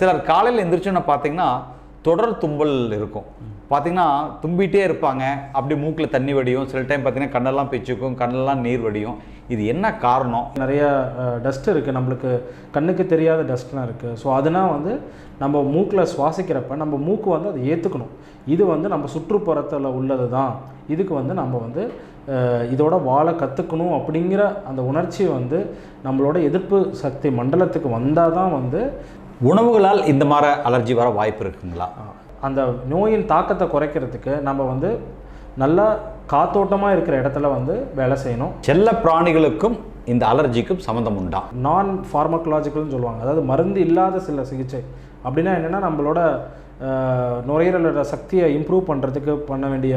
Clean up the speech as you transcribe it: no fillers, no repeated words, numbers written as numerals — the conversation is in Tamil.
சிலர் காலையில் எந்திரிச்சோன்னு பார்த்தீங்கன்னா தொடர் தும்பல் இருக்கும். பார்த்தீங்கன்னா தும்பிகிட்டே இருப்பாங்க, அப்படி மூக்கில் தண்ணி வடியும், சில டைம் பார்த்தீங்கன்னா கண்ணெல்லாம் பிச்சுக்கும், கண்ணெல்லாம் நீர் வடியும். இது என்ன காரணம்? நிறைய டஸ்ட் இருக்குது, நம்மளுக்கு கண்ணுக்கு தெரியாத டஸ்ட்லாம் இருக்குது. ஸோ அதனால் வந்து நம்ம மூக்கில் சுவாசிக்கிறப்ப நம்ம மூக்கு வந்து அதை ஏற்றுக்கணும். இது வந்து நம்ம சுற்றுப்புறத்தில் உள்ளது தான், இதுக்கு வந்து நம்ம வந்து இதோட வாழ கற்றுக்கணும் அப்படிங்கிற அந்த உணர்ச்சி வந்து நம்மளோட எதிர்ப்பு சக்தி மண்டலத்துக்கு வந்தால் தான் வந்து உணவுகளால் இந்த மாதிரி அலர்ஜி வர வாய்ப்பு இருக்குங்களா? அந்த நோயின் தாக்கத்தை குறைக்கிறதுக்கு நம்ம வந்து நல்லா காத்தோட்டமாக இருக்கிற இடத்துல வந்து வேலை செய்யணும். செல்ல பிராணிகளுக்கும் இந்த அலர்ஜிக்கும் சம்மந்தம் உண்டா? நான் ஃபார்மகலாஜிக்கல்னு சொல்லுவாங்க, அதாவது மருந்து இல்லாத சில சிகிச்சை. அப்படின்னா என்னென்னா நம்மளோட நுரையீரலோட சக்தியை இம்ப்ரூவ் பண்ணுறதுக்கு பண்ண வேண்டிய